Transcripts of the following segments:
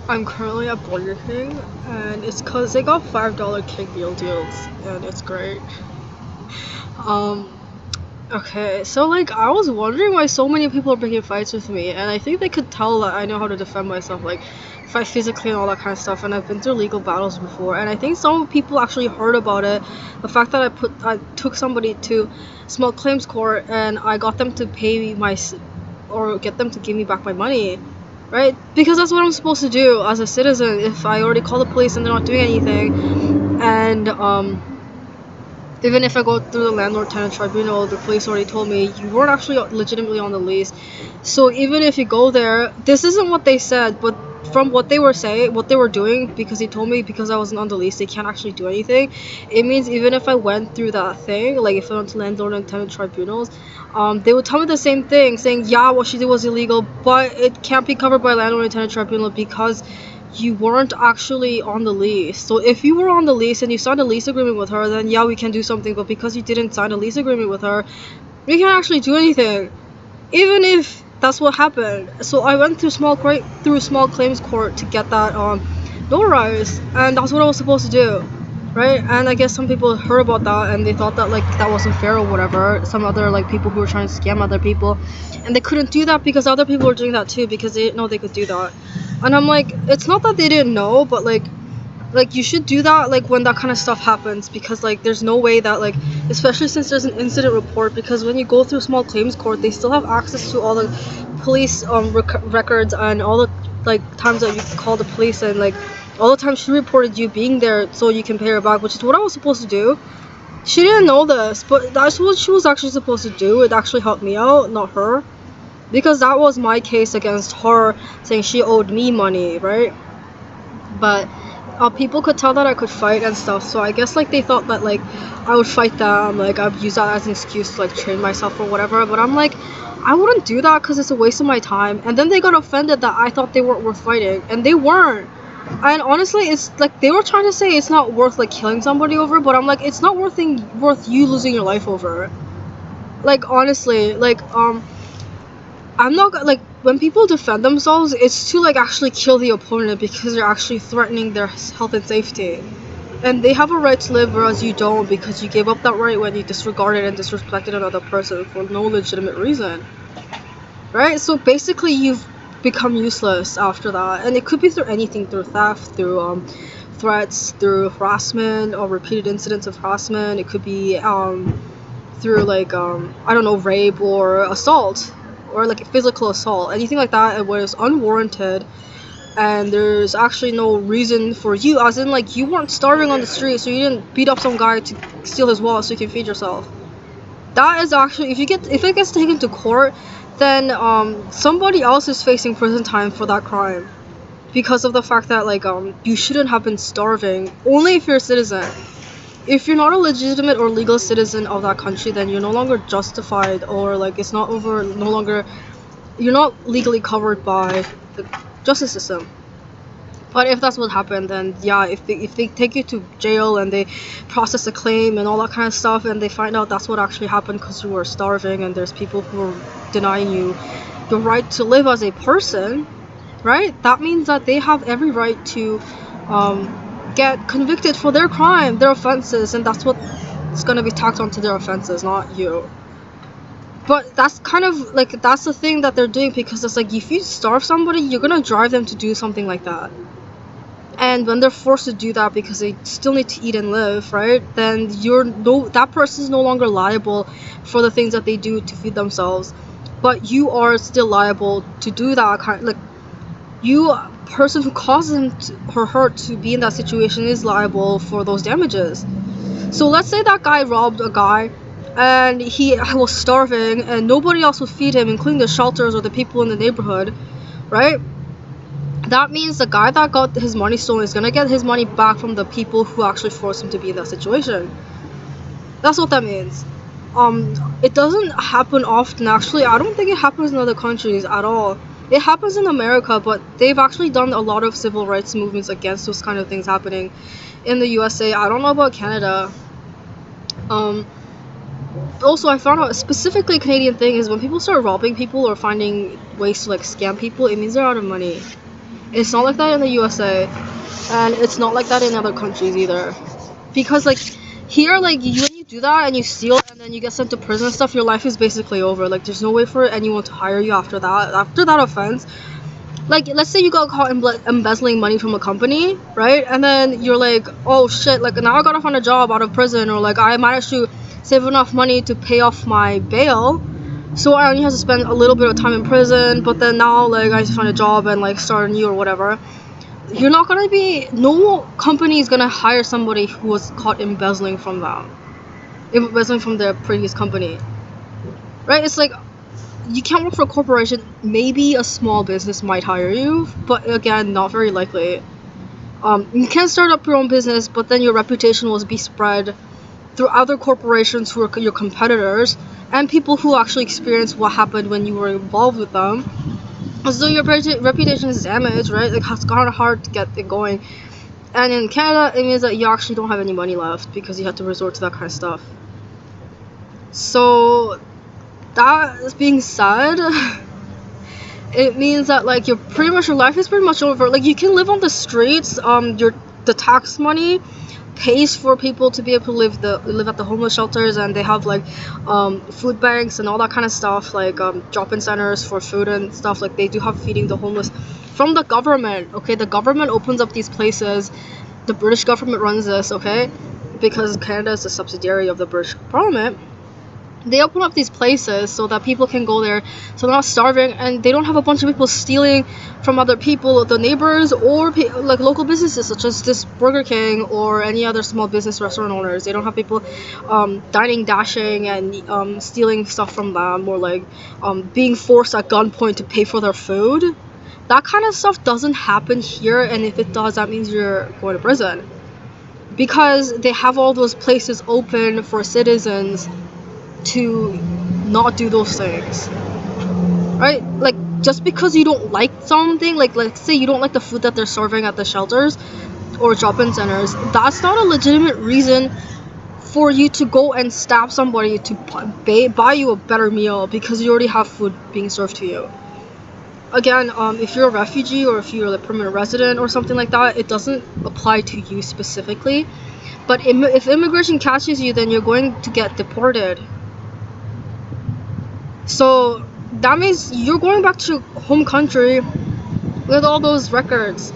I'm currently at Burger King, and it's cause they got $5 King meal deals, and it's great. Um, okay, so like I was wondering why so many people are picking fights with me, and I think they could tell that I know how to defend myself, like fight physically and all that kind of stuff. And I've been through legal battles before, and I think some people actually heard about it. The fact that I took somebody to small claims court, and I got them to pay me or get them to give me back my money. Right? Because that's what I'm supposed to do as a citizen if I already call the police and they're not doing anything. And even if I go through the landlord tenant tribunal, the police already told me you weren't actually legitimately on the lease. So even if you go there, this isn't what they said, but from what they were saying, what they were doing, because they told me because I wasn't on the lease, they can't actually do anything. It means even if I went through that thing, like if I went to landlord and tenant tribunals, they would tell me the same thing, saying yeah, what she did was illegal, but it can't be covered by landlord and tenant tribunal because you weren't actually on the lease. So if you were on the lease and you signed a lease agreement with her, then yeah, we can do something. But because you didn't sign a lease agreement with her, we can't actually do anything, even if that's what happened. So I went through small claims court to get that notarized, and that's what I was supposed to do, right? And I guess some people heard about that and they thought that like that wasn't fair or whatever. Some other like people who were trying to scam other people, and they couldn't do that because other people were doing that too because they didn't know they could do that. And I'm like, it's not that they didn't know, but like you should do that like when that kind of stuff happens, because like there's no way that like, especially since there's an incident report, because when you go through small claims court they still have access to all the police records and all the like times that you call the police, and like all the times she reported you being there so you can pay her back, which is what I was supposed to do. She didn't know this, but that's what she was actually supposed to do. It actually helped me out, not her, because that was my case against her, saying she owed me money, right? But people could tell that I could fight and stuff, so I guess like they thought that like I would fight them, like I'd use that as an excuse to like train myself or whatever. But I'm like, I wouldn't do that because it's a waste of my time. And then they got offended that I thought they weren't worth fighting, and they weren't. And honestly, it's like they were trying to say it's not worth like killing somebody over, but I'm like, it's not worth you losing your life over. Like honestly, like I'm not like when people defend themselves, it's to like actually kill the opponent because they're actually threatening their health and safety, and they have a right to live, whereas you don't because you gave up that right when you disregarded and disrespected another person for no legitimate reason, right? So basically, you've become useless after that, and it could be through anything, through theft, through threats, through harassment or repeated incidents of harassment. It could be through like I don't know, rape or assault or like physical assault, anything like that. It was unwarranted, and there's actually no reason for you, as in like you weren't starving on the street, so you didn't beat up some guy to steal his wallet so you can feed yourself. That is actually, if it gets taken to court, then somebody else is facing prison time for that crime because of the fact that like you shouldn't have been starving, only if you're a citizen. If you're not a legitimate or legal citizen of that country, then you're no longer justified, or like it's not over, no longer, you're not legally covered by the justice system. But if that's what happened, then yeah, if they take you to jail and they process a claim and all that kind of stuff, and they find out that's what actually happened because you were starving, and there's people who are denying you the right to live as a person, right? That means that they have every right to get convicted for their crime, their offenses, and that's what's gonna be tacked onto their offenses, not you. But that's kind of like, that's the thing that they're doing, because it's like if you starve somebody, you're gonna drive them to do something like that. And when they're forced to do that because they still need to eat and live, right? Then that person is no longer liable for the things that they do to feed themselves, but you are still liable to do that kind, like you person who caused him or her to be in that situation is liable for those damages. So let's say that guy robbed a guy and he was starving and nobody else would feed him, including the shelters or the people in the neighborhood, right? That means the guy that got his money stolen is gonna get his money back from the people who actually forced him to be in that situation. That's what that means. It doesn't happen often, actually. I don't think it happens in other countries at all. It happens in America, but they've actually done a lot of civil rights movements against those kind of things happening in the USA. I don't know about Canada. Um, Also, I found out specifically a Canadian thing is when people start robbing people or finding ways to like scam people, it means they're out of money. It's not like that in the USA, and it's not like that in other countries either. Because like here, like when you do that and you steal and then you get sent to prison and stuff, your life is basically over. Like there's no way for anyone to hire you after that. After that offense, like let's say you got caught embezzling money from a company, right? And then you're like, oh shit, like now I gotta find a job out of prison, or like I managed to save enough money to pay off my bail, so I only have to spend a little bit of time in prison, but then now like I have to find a job and like start new or whatever. You're not gonna be, no company is gonna hire somebody who was caught embezzling from their previous company, right? It's like you can't work for a corporation. Maybe a small business might hire you, but again, not very likely. You can start up your own business, but then your reputation will be spread through other corporations who are your competitors and people who actually experienced what happened when you were involved with them. So your reputation is damaged, right? Like it's kind of hard to get it going. And in Canada, it means that you actually don't have any money left because you have to resort to that kind of stuff. So that being said, it means that like your life is pretty much over. Like you can live on the streets. The tax money pays for people to be able to live at the homeless shelters, and they have like food banks and all that kind of stuff, like drop-in centers for food and stuff. Like they do have feeding the homeless from the government. Okay, the government opens up these places. The British government runs this, okay, because Canada is a subsidiary of the British Parliament. They open up these places so that people can go there, so they're not starving, and they don't have a bunch of people stealing from other people, the neighbors, or like local businesses such as this Burger King or any other small business restaurant owners. They don't have people dining, dashing, and stealing stuff from them, or like being forced at gunpoint to pay for their food. That kind of stuff doesn't happen here, and if it does, that means you're going to prison, because they have all those places open for citizens to not do those things, right? Like just because you don't like something, like let's say you don't like the food that they're serving at the shelters or drop-in centers, that's not a legitimate reason for you to go and stab somebody to buy you a better meal because you already have food being served to you. Again, if you're a refugee or if you're a permanent resident or something like that, it doesn't apply to you specifically. But if immigration catches you, then you're going to get deported. So that means you're going back to your home country with all those records,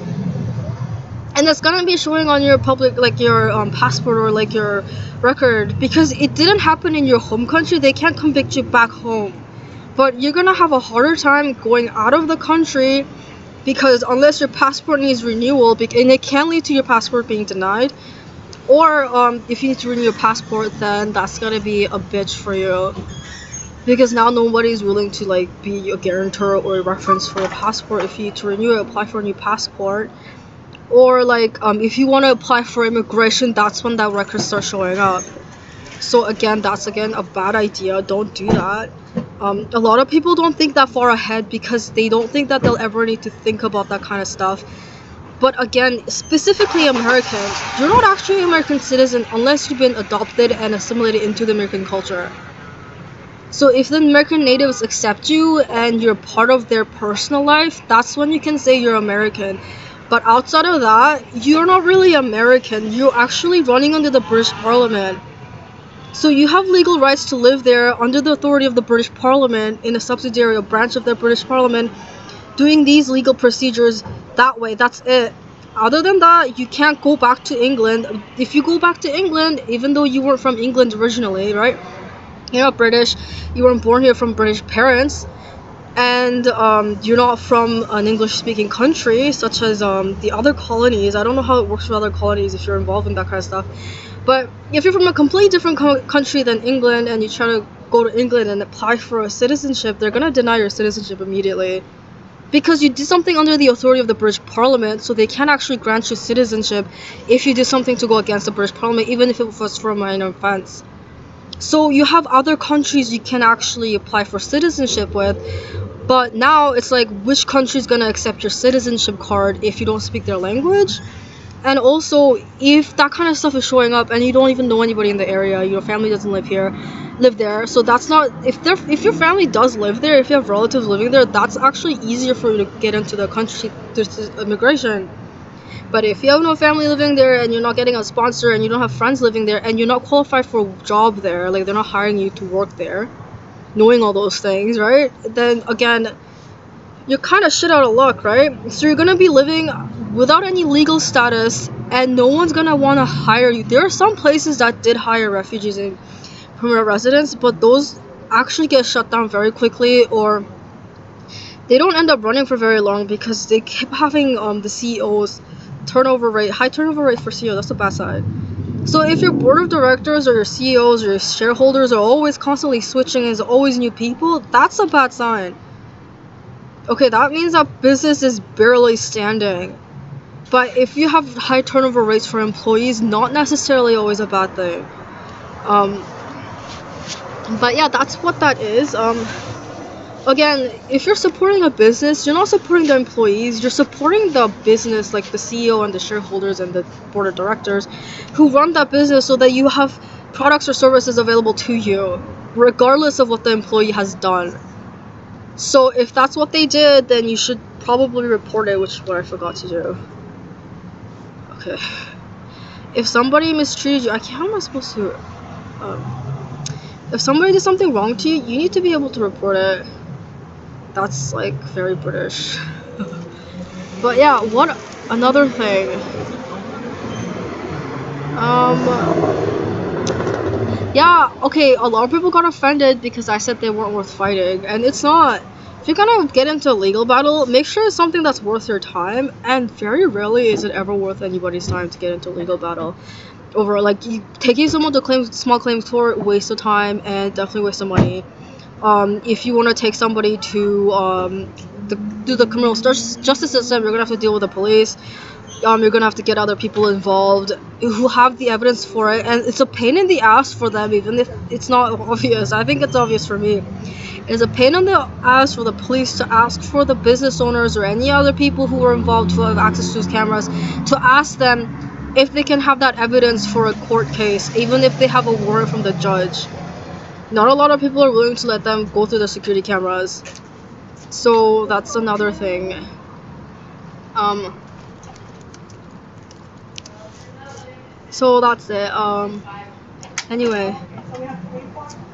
and that's gonna be showing on your public, like your passport or like your record, because it didn't happen in your home country. They can't convict you back home, but you're gonna have a harder time going out of the country, because unless your passport needs renewal, and it can lead to your passport being denied, or if you need to renew your passport, then that's gonna be a bitch for you. Because now nobody's willing to like be a guarantor or a reference for a passport. If you need to renew it, apply for a new passport. Or like if you want to apply for immigration, that's when that record starts showing up. So again, that's a bad idea. Don't do that. A lot of people don't think that far ahead because they don't think that they'll ever need to think about that kind of stuff. But again, specifically Americans, you're not actually an American citizen unless you've been adopted and assimilated into the American culture. So if the American natives accept you and you're part of their personal life, that's when you can say you're American. But outside of that, you're not really American. You're actually running under the British Parliament. So you have legal rights to live there under the authority of the British Parliament in a subsidiary or branch of the British Parliament, doing these legal procedures that way. That's it. Other than that, you can't go back to England. If you go back to England, even though you weren't from England originally, right? You're not British, you weren't born here from British parents, and you're not from an English-speaking country such as the other colonies. I don't know how it works with other colonies if you're involved in that kind of stuff, but if you're from a completely different country than England and you try to go to England and apply for a citizenship, they're gonna deny your citizenship immediately because you did something under the authority of the British Parliament, so they can't actually grant you citizenship if you did something to go against the British Parliament, even if it was for a minor offense. So you have other countries you can actually apply for citizenship with, but now it's like which country is going to accept your citizenship card if you don't speak their language? And also, if that kind of stuff is showing up and you don't even know anybody in the area, your family doesn't live there, so that's not, if your family does live there, if you have relatives living there, that's actually easier for you to get into the country through immigration. But if you have no family living there and you're not getting a sponsor and you don't have friends living there and you're not qualified for a job there, like they're not hiring you to work there, knowing all those things, right? Then again, you're kind of shit out of luck, right? So you're gonna be living without any legal status and no one's gonna want to hire you. There are some places that did hire refugees and permanent residents, but those actually get shut down very quickly, or they don't end up running for very long because they keep having the CEOs high turnover rate for CEO. That's a bad sign. So if your board of directors or your CEOs or your shareholders are always constantly switching and there's always new people, that's a bad sign. Okay, that means that business is barely standing. But if you have high turnover rates for employees, not necessarily always a bad thing. Um, but yeah, that's what that is. Again, if you're supporting a business, you're not supporting the employees, you're supporting the business, like the CEO and the shareholders and the board of directors who run that business so that you have products or services available to you, regardless of what the employee has done. So if that's what they did, then you should probably report it, which is what I forgot to do. Okay. If somebody mistreated you, how am I supposed to, if somebody did something wrong to you, you need to be able to report it. That's like very British. But yeah, what another thing. Yeah, okay, a lot of people got offended because I said they weren't worth fighting, and it's not. If you're gonna get into a legal battle, make sure it's something that's worth your time, and very rarely is it ever worth anybody's time to get into a legal battle. Over, like, taking someone to small claims court, waste of time, and definitely waste of money. If you want to take somebody to do the criminal justice system, you're gonna have to deal with the police. You're gonna have to get other people involved who have the evidence for it, and it's a pain in the ass for them, even if it's not obvious. I think it's obvious for me. It's a pain in the ass for the police to ask for the business owners or any other people who are involved who have access to these cameras to ask them if they can have that evidence for a court case, even if they have a warrant from the judge. Not a lot of people are willing to let them go through the security cameras. So that's another thing. So that's it. Anyway,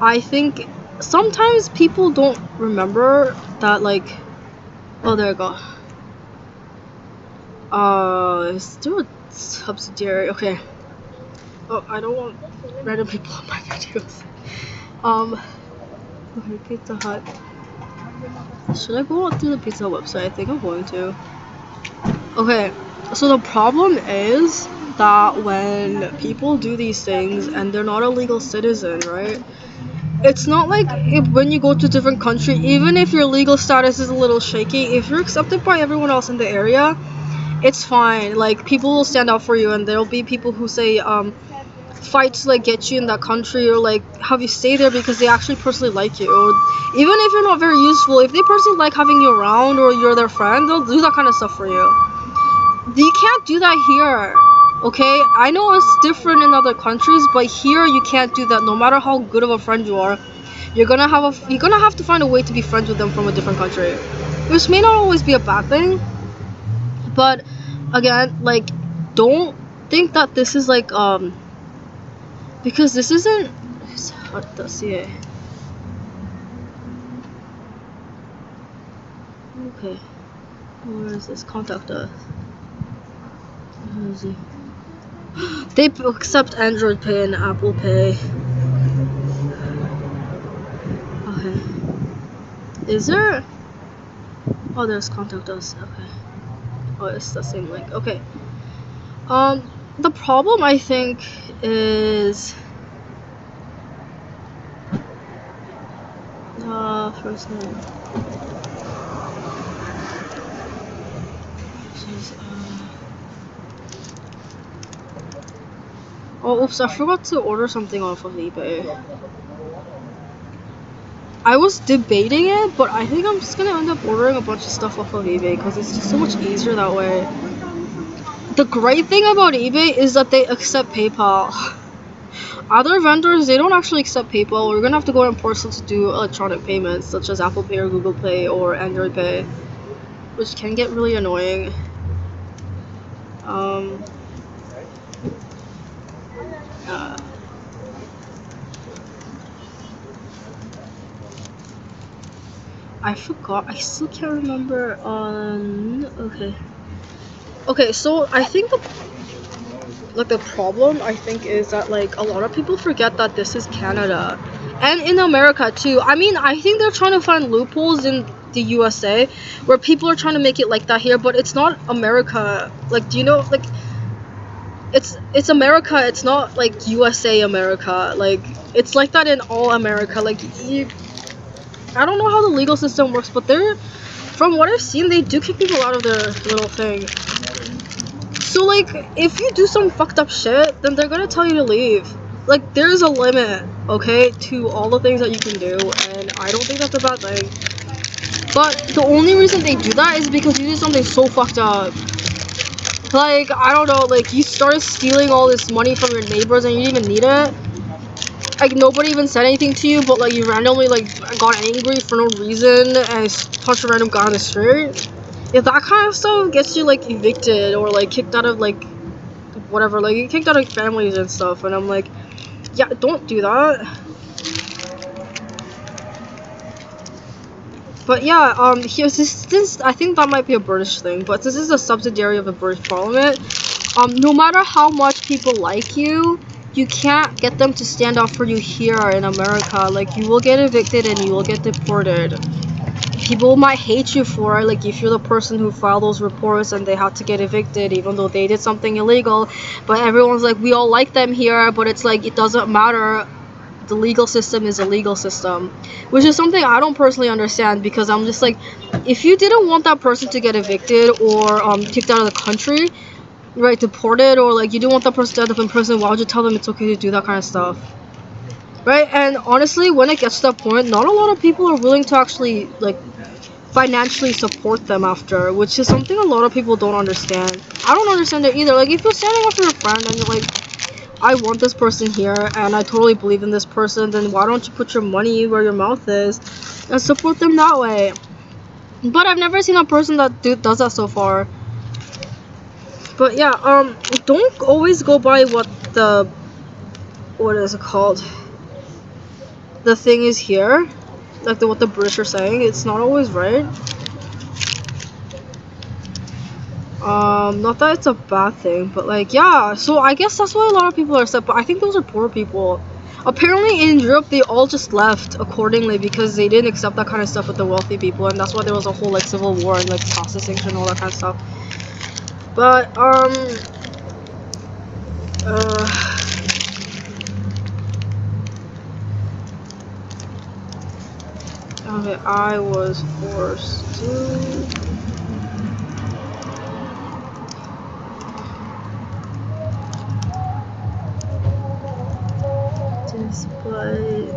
I think sometimes people don't remember that, like, oh, there we go. Is there a subsidiary? Okay. Oh, I don't want random people on my videos. Okay, Pizza Hut. Should I go through the Pizza Hut website? I think I'm going to. Okay, so the problem is that when people do these things and they're not a legal citizen, right? It's not like when you go to a different country, even if your legal status is a little shaky, if you're accepted by everyone else in the area, it's fine. Like, people will stand up for you, and there'll be people who say, fight to, like, get you in that country, or, like, have you stay there because they actually personally like you. Or even if you're not very useful, if they personally like having you around or you're their friend, they'll do that kind of stuff for you. You can't do that here. Okay, I know it's different in other countries, but here you can't do that. No matter how good of a friend you are, you're gonna have to find a way to be friends with them from a different country, which may not always be a bad thing. But again, like, don't think that this is like because this isn't. Okay, where is this? Contact us. Where is he? They accept Android Pay and Apple Pay. Okay. Is there? Oh, there's contact us. Okay. Oh, it's the same link. Okay. The problem, I think, is first name. Oh, oops! I forgot to order something off of eBay. I was debating it, but I think I'm just gonna end up ordering a bunch of stuff off of eBay because it's just so much easier that way. the great thing about eBay is that they accept PayPal. Other vendors, they don't actually accept PayPal. We're gonna have to go in person to do electronic payments, such as Apple Pay or Google Pay or Android Pay, which can get really annoying. Um, uh, I forgot. I still can't remember. Okay. Okay, so I think the problem I think is that like a lot of people forget that this is Canada, and in America too. I mean, I think they're trying to find loopholes in the USA where people are trying to make it like that here, but it's not America. Like, do you know, like it's America. It's not like USA America. Like, it's like that in all America. Like, I don't know how the legal system works, but from what I've seen, they do kick people out of their little thing. So, like, if you do some fucked up shit, then they're gonna tell you to leave. Like, there's a limit, okay, to all the things that you can do, and I don't think that's a bad thing. But the only reason they do that is because you did something so fucked up. Like, I don't know, like, you started stealing all this money from your neighbors and you didn't even need it. Like, nobody even said anything to you, but, like, you randomly, like, got angry for no reason and punched a random guy on the street. If that kind of stuff gets you, like, evicted or, like, kicked out of, like, whatever, like, you kicked out of families and stuff, and I'm like, yeah, don't do that. But yeah, here, since I think that might be a British thing, but since this is a subsidiary of the British Parliament, no matter how much people like you, you can't get them to stand up for you here in America. Like, you will get evicted and you will get deported. People might hate you for it, like if you're the person who filed those reports and they had to get evicted even though they did something illegal, but everyone's like, we all like them here, but it's like, it doesn't matter. The legal system is a legal system, which is something I don't personally understand, because I'm just like, if you didn't want that person to get evicted or kicked out of the country, right, deported, or like you didn't want that person to end up in prison, why would you tell them it's okay to do that kind of stuff? Right? And honestly, when it gets to that point, not a lot of people are willing to actually, like, financially support them after, which is something a lot of people don't understand. I don't understand it either. Like, if you're standing up for your friend and you're like, I want this person here and I totally believe in this person, then why don't you put your money where your mouth is and support them that way? But I've never seen a person that does that so far. But yeah, don't always go by what is it called? The thing is here, like what the British are saying. It's not always right. Not that it's a bad thing, but like, yeah, so I guess that's why a lot of people are upset, but I think those are poor people. Apparently in Europe, they all just left accordingly because they didn't accept that kind of stuff with the wealthy people, and that's why there was a whole, like, civil war and, like, class distinction and all that kind of stuff. But, okay, I was forced to display.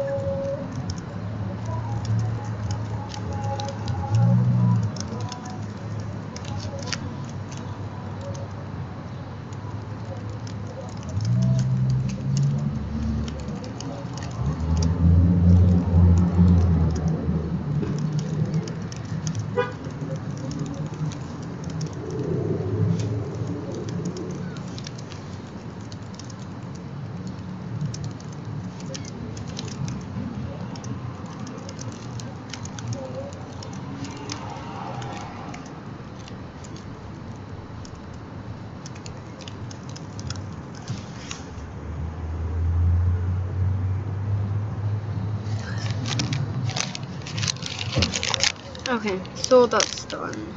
Okay, so that's done.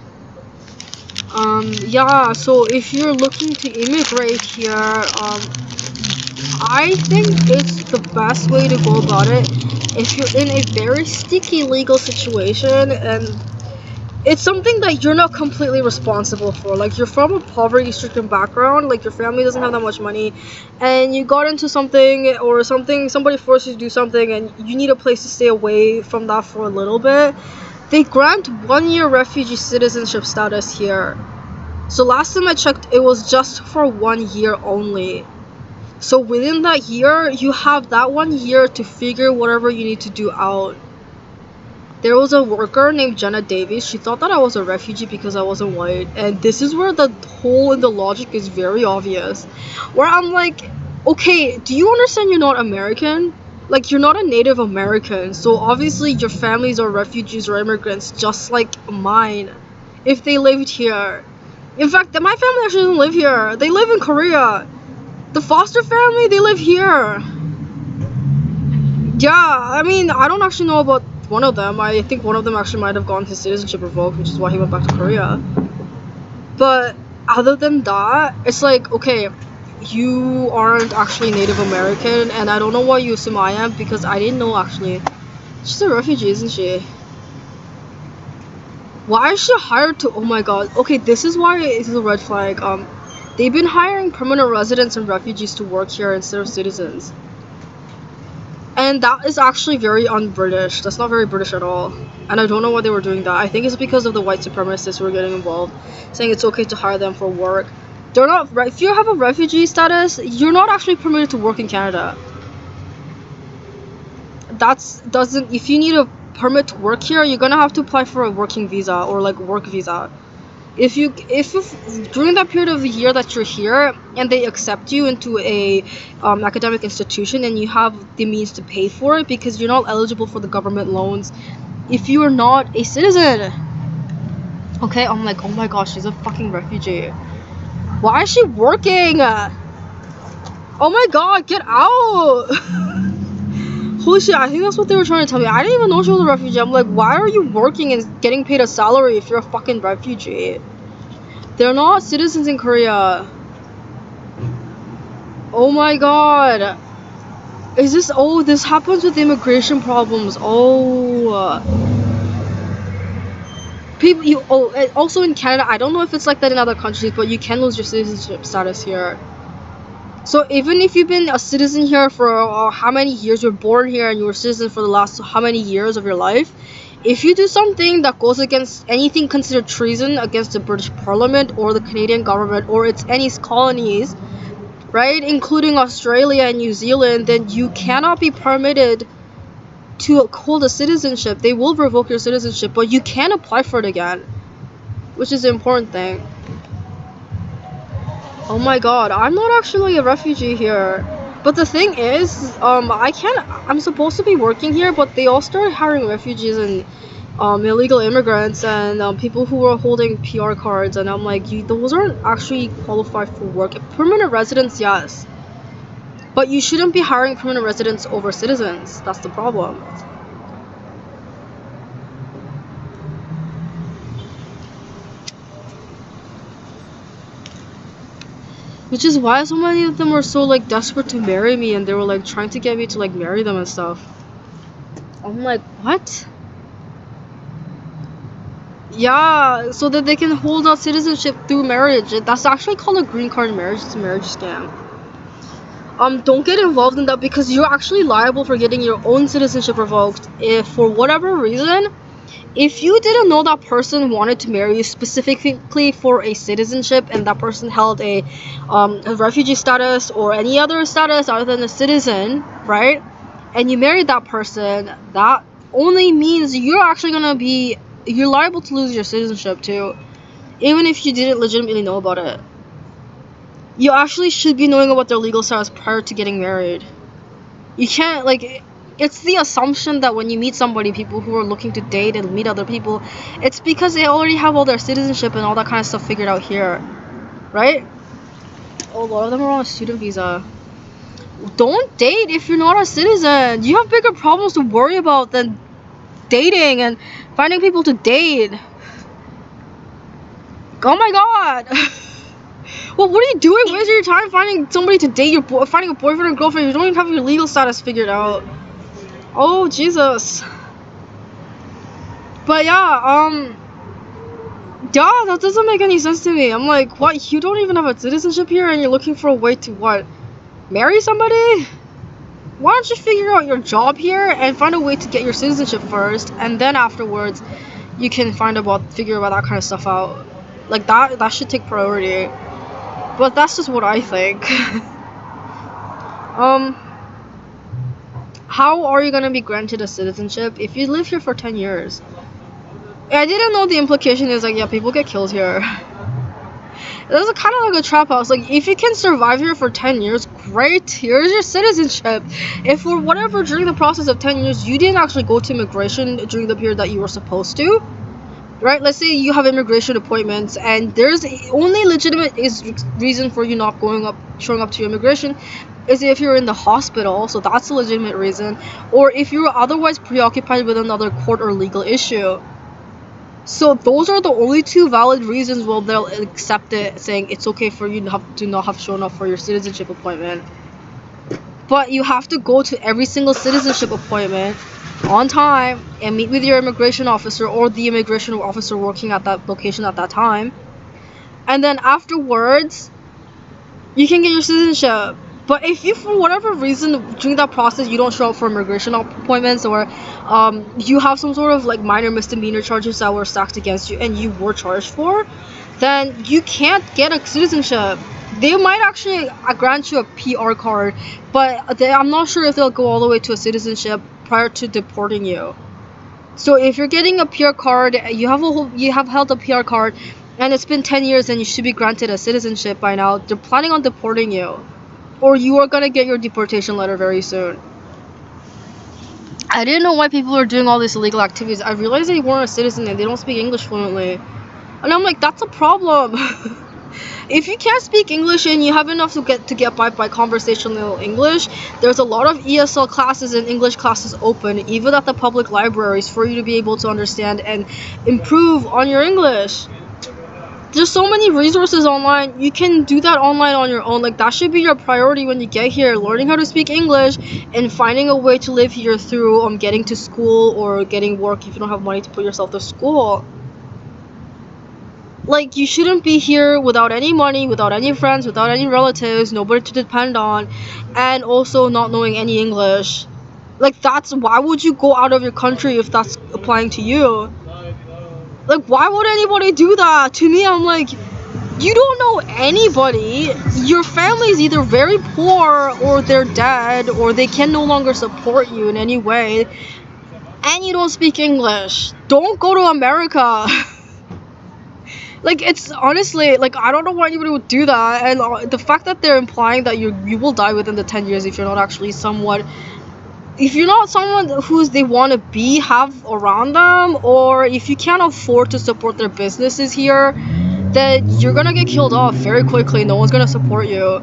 Yeah, so if you're looking to immigrate here, I think it's the best way to go about it if you're in a very sticky legal situation and it's something that you're not completely responsible for. Like, you're from a poverty-stricken background, like your family doesn't have that much money, and you got into something or somebody forced you to do something and you need a place to stay away from that for a little bit. They grant 1-year refugee citizenship status here. So last time I checked, it was just for 1 year only. So within that year, you have that 1 year to figure whatever you need to do out. There was a worker named Jenna Davies. She thought that I was a refugee because I wasn't white. And this is where the hole in the logic is very obvious. Where I'm like, okay, do you understand you're not American? Like, you're not a Native American. So obviously your families are refugees or immigrants just like mine if they lived here. In fact, my family actually doesn't live here. They live in Korea. The foster family, they live here. Yeah, I mean, I don't actually know about one of them. I think one of them actually might have gotten his citizenship revoked, which is why he went back to Korea. But other than that, it's like, okay, you aren't actually Native American, and I don't know why you assume I am, because I didn't know actually. She's a refugee, isn't she? Why is she hired to? Oh my god. Okay, this is why it is a red flag. They've been hiring permanent residents and refugees to work here instead of citizens. And that is actually very un-British. That's not very British at all. And I don't know why they were doing that. I think it's because of the white supremacists who were getting involved, saying it's okay to hire them for work. They're not. If you have a refugee status, you're not actually permitted to work in Canada. If you need a permit to work here, you're gonna have to apply for a working visa or like work visa. If during that period of the year that you're here and they accept you into a academic institution and you have the means to pay for it because you're not eligible for the government loans if you are not a citizen. Okay, I'm like, oh my gosh, she's a fucking refugee. Why is she working? Oh my god, get out. Holy shit, I think that's what they were trying to tell me. I didn't even know she was a refugee. I'm like, why are you working and getting paid a salary if you're a fucking refugee? They're not citizens in Korea. Oh my god. Is this... Oh, this happens with immigration problems. Oh. People... also in Canada, I don't know if it's like that in other countries, but you can lose your citizenship status here. So even if you've been a citizen here for how many years, you're born here and you were a citizen for the last how many years of your life, if you do something that goes against anything considered treason against the British Parliament or the Canadian government or its any colonies, right, including Australia and New Zealand, then you cannot be permitted to hold a citizenship. They will revoke your citizenship, but you can apply for it again, which is the important thing. Oh my god, I'm not actually a refugee here. But the thing is, I'm supposed to be working here, but they all started hiring refugees and illegal immigrants and people who are holding PR cards, and I'm like, those aren't actually qualified for work. Permanent residents, yes. But you shouldn't be hiring permanent residents over citizens. That's the problem. Which is why so many of them were so like desperate to marry me, and they were like trying to get me to like marry them and stuff. I'm like, what? Yeah, so that they can hold out citizenship through marriage. That's actually called a green card marriage. It's a marriage scam. Don't get involved in that because you're actually liable for getting your own citizenship revoked if for whatever reason. If you didn't know that person wanted to marry you specifically for a citizenship and that person held a refugee status or any other status other than a citizen, right? And you married that person, that only means you're liable to lose your citizenship too, even if you didn't legitimately know about it. You actually should be knowing about their legal status prior to getting married. You can't, like, it's the assumption that when you meet somebody, people who are looking to date and meet other people, it's because they already have all their citizenship and all that kind of stuff figured out here, right? Oh, a lot of them are on a student visa. Don't date if you're not a citizen. You have bigger problems to worry about than dating and finding people to date. Oh my god. Well, what are you doing? Wasting your time finding somebody to date, finding a boyfriend or girlfriend. You don't even have your legal status figured out. Oh, Jesus. But yeah, yeah, that doesn't make any sense to me. I'm like, what? You don't even have a citizenship here and you're looking for a way to, what, marry somebody? Why don't you figure out your job here and find a way to get your citizenship first, and then afterwards, you can figure about that kind of stuff out. Like that should take priority. But that's just what I think. um, how are you gonna be granted a citizenship if you live here for 10 years? I didn't know the implication is like, yeah, people get killed here. That's kind of like a trap house. Like, if you can survive here for 10 years, great, here's your citizenship. If for whatever during the process of 10 years you didn't actually go to immigration during the period that you were supposed to, right? Let's say you have immigration appointments and there's only legitimate reason for you not showing up to your immigration is if you're in the hospital, so that's a legitimate reason, or if you're otherwise preoccupied with another court or legal issue. So those are the only two valid reasons where they'll accept it, saying it's okay for you to not have shown up for your citizenship appointment. But you have to go to every single citizenship appointment on time and meet with your immigration officer or the immigration officer working at that location at that time. And then afterwards, you can get your citizenship. But if you, for whatever reason, during that process, you don't show up for immigration appointments, or you have some sort of like minor misdemeanor charges that were stacked against you and you were charged for, then you can't get a citizenship. They might actually grant you a PR card, but I'm not sure if they'll go all the way to a citizenship prior to deporting you. So if you're getting a PR card, you have held a PR card, and it's been 10 years, and you should be granted a citizenship by now. They're planning on deporting you, or you are gonna get your deportation letter very soon. I didn't know why people are doing all these illegal activities. I realized they weren't a citizen and they don't speak English fluently, and I'm like, that's a problem. If you can't speak English and you have enough to get by conversational English, there's a lot of ESL classes and English classes open, even at the public libraries, for you to be able to understand and improve on your English. There's so many resources online. You can do that online on your own. Like, that should be your priority when you get here, learning how to speak English and finding a way to live here through getting to school or getting work if you don't have money to put yourself to school. Like, you shouldn't be here without any money, without any friends, without any relatives, nobody to depend on, and also not knowing any English. Like, why would you go out of your country if that's applying to you? Like, why would anybody do that? To me, I'm like, you don't know anybody. Your family's either very poor or they're dead or they can no longer support you in any way, and you don't speak English. Don't go to America. Like, it's honestly, like, I don't know why anybody would do that, and the fact that they're implying that you will die within the 10 years if you're not actually someone, if you're not someone who they want to have around them, or if you can't afford to support their businesses here, then you're gonna get killed off very quickly. No one's gonna support you.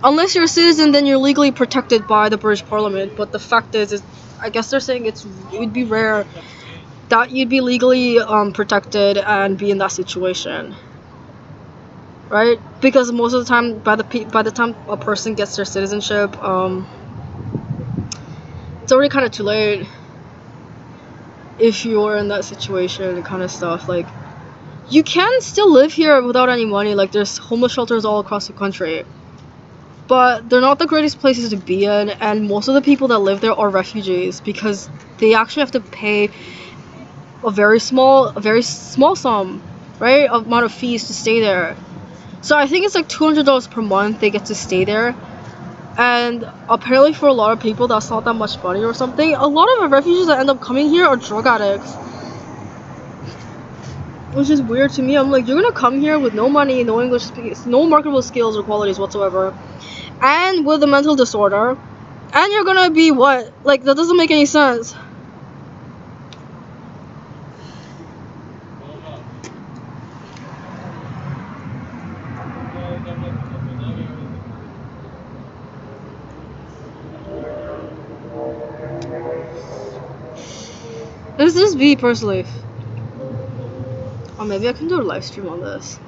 Unless you're a citizen, then you're legally protected by the British Parliament, but the fact is I guess they're saying it would be rare that you'd be legally protected and be in that situation, right? Because most of the time, by the time a person gets their citizenship, it's already kind of too late. If you're in that situation, kind of stuff, like, you can still live here without any money. Like, there's homeless shelters all across the country, but they're not the greatest places to be in, and most of the people that live there are refugees because they actually have to pay a very small sum, right, amount of fees to stay there. So I think it's like $200 per month they get to stay there. And apparently for a lot of people that's not that much money or something. A lot of the refugees that end up coming here are drug addicts, which is weird to me. I'm like, you're gonna come here with no money, no English speaking, no marketable skills or qualities whatsoever, and with a mental disorder, and you're gonna be what? Like, that doesn't make any sense. This is me personally. Or maybe I can do a live stream on this.